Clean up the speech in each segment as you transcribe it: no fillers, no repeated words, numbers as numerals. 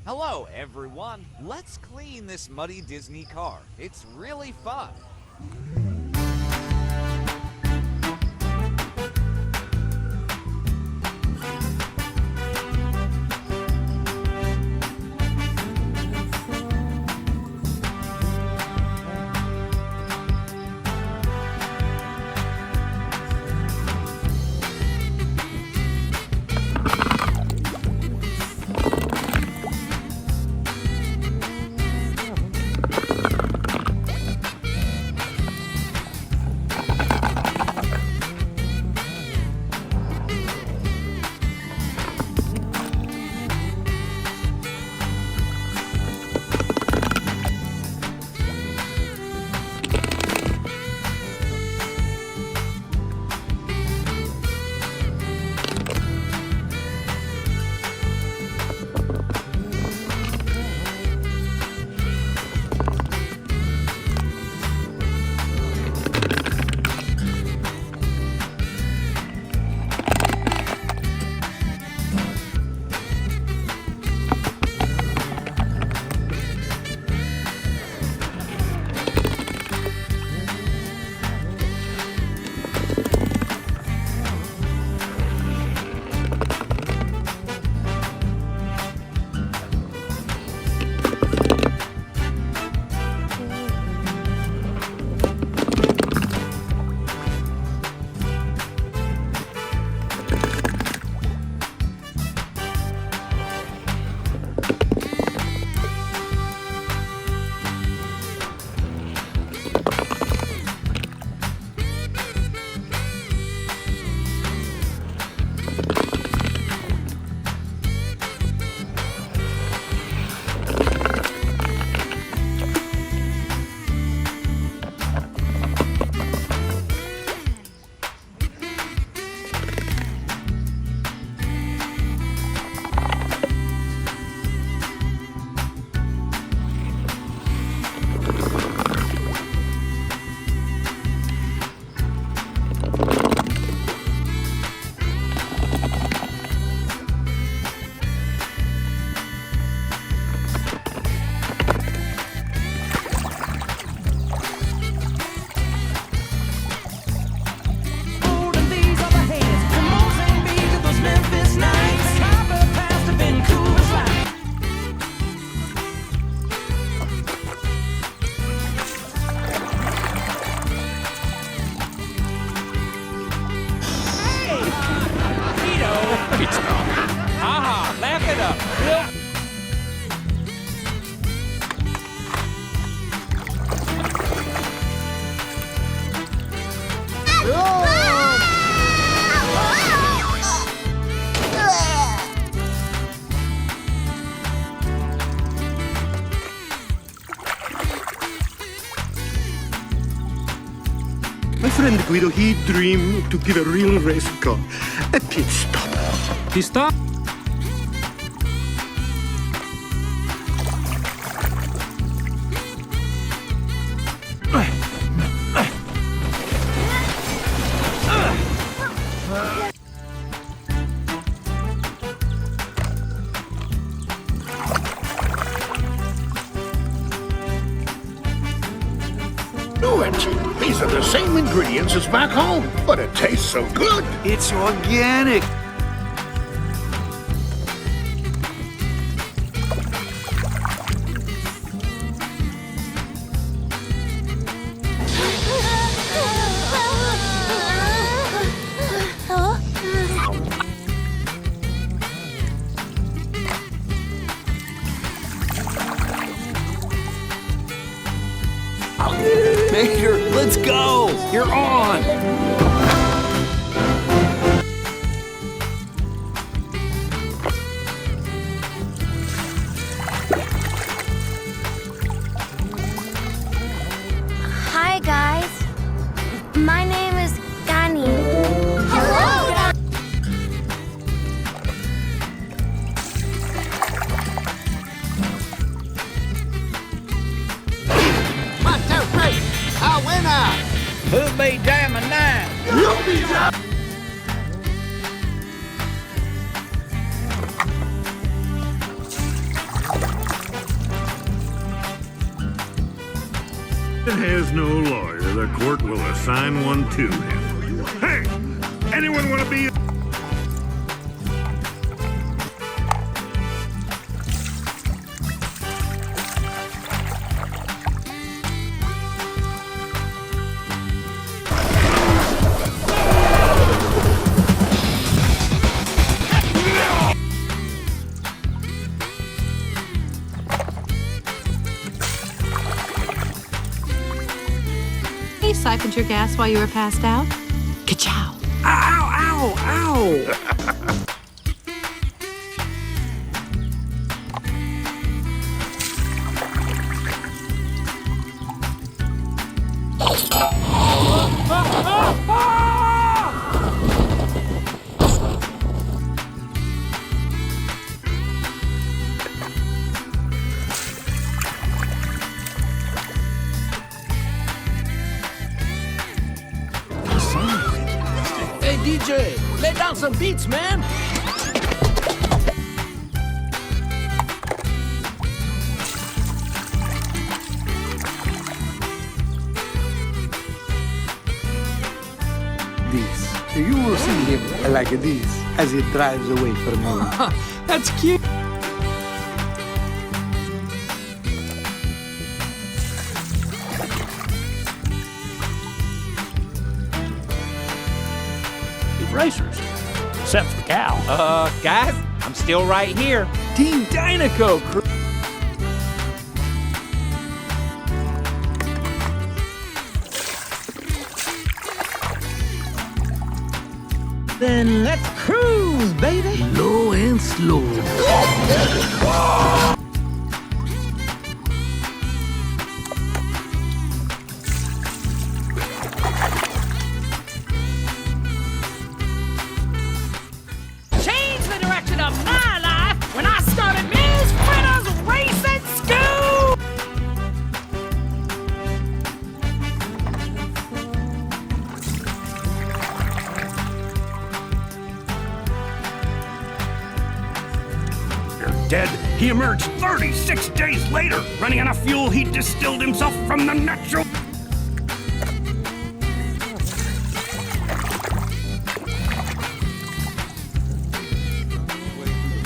Hello, everyone. Let's clean this muddy Disney car. It's really fun. My friend Guido, he dreamed to give a real race car a pit stop. Pit stop? Do it. These are the same ingredients as back home, but it tastes so good. It's organic. Major, let's go! You're on! Hi, guys. My name is Gani. Hello! 1, 2, 3, a winner! Who'll be jamming now? You'll be done. has no lawyer, the court will assign one to him. Hey! Anyone want to be... He siphoned your gas while you were passed out? Ka-chow! Ow, ow, ow! Hey, DJ, lay down some beats, man. This. You will see him like this as he drives away from you. That's cute. Racers, except for the cow. Guys, I'm still right here. Team Dynaco crew. Then let's cruise, baby. Low and slow. Change the direction of my life when I started Miss Fritter's Racing School. You're dead. He emerged 36 days later, running on a fuel he distilled himself from the natural...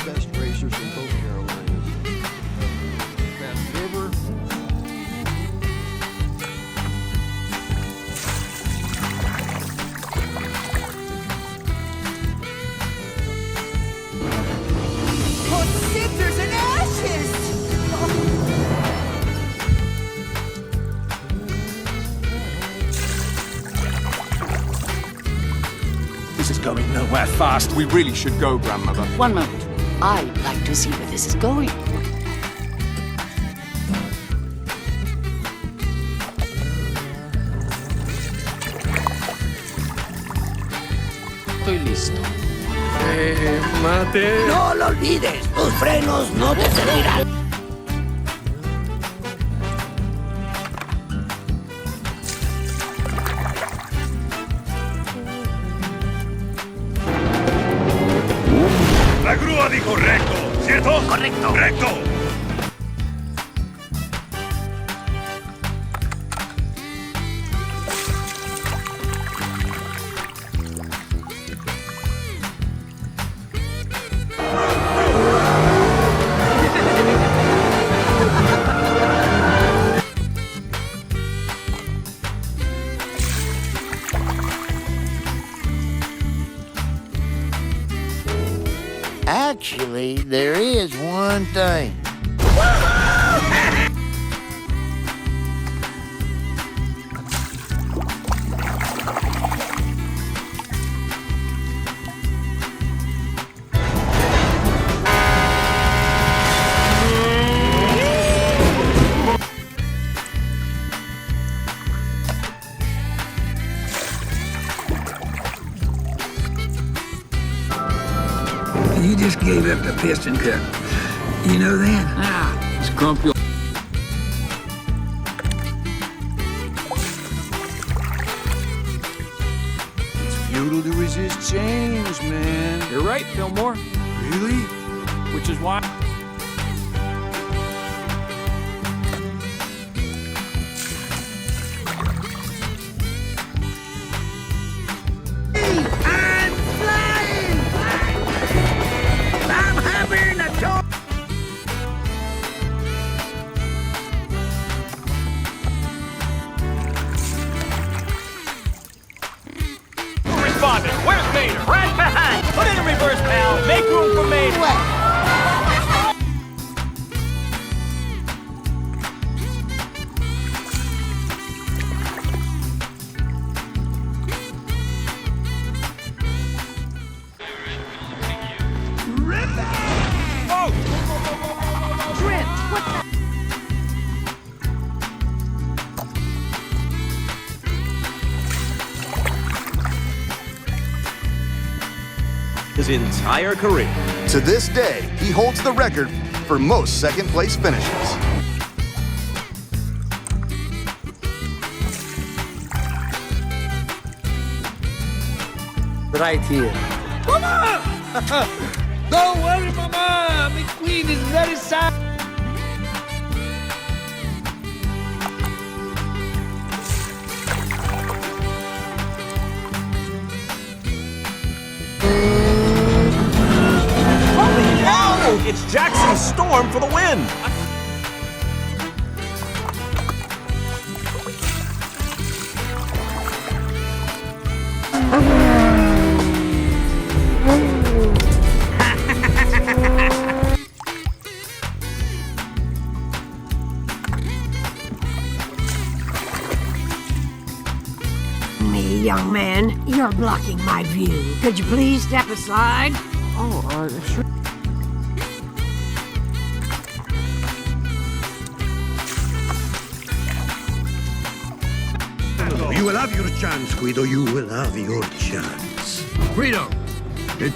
Best racers in both Carolinas. Fast River. Scissors and ashes! This is going nowhere fast. We really should go, Grandmother. One moment. I'd like to see where this is going. Estoy listo. Mate. No lo olvides, tus frenos no te servirán. La grúa dijo recto, ¿cierto? Correcto. Recto. Actually, there is one thing. You just gave up the piston cup. You know that? It's grumpy. It's futile to resist change, man. You're right, Fillmore. Really? Which is why... Make room for me! His entire career. To this day, he holds the record for most second-place finishes. Right here. Mama! Don't worry, Mama! The queen is very sad. Holy cow! It's Jackson's Storm for the win! Me, young man, you're blocking my view. Could you please step aside? Oh, sure. You will have your chance, Guido. You will have your chance. Guido, it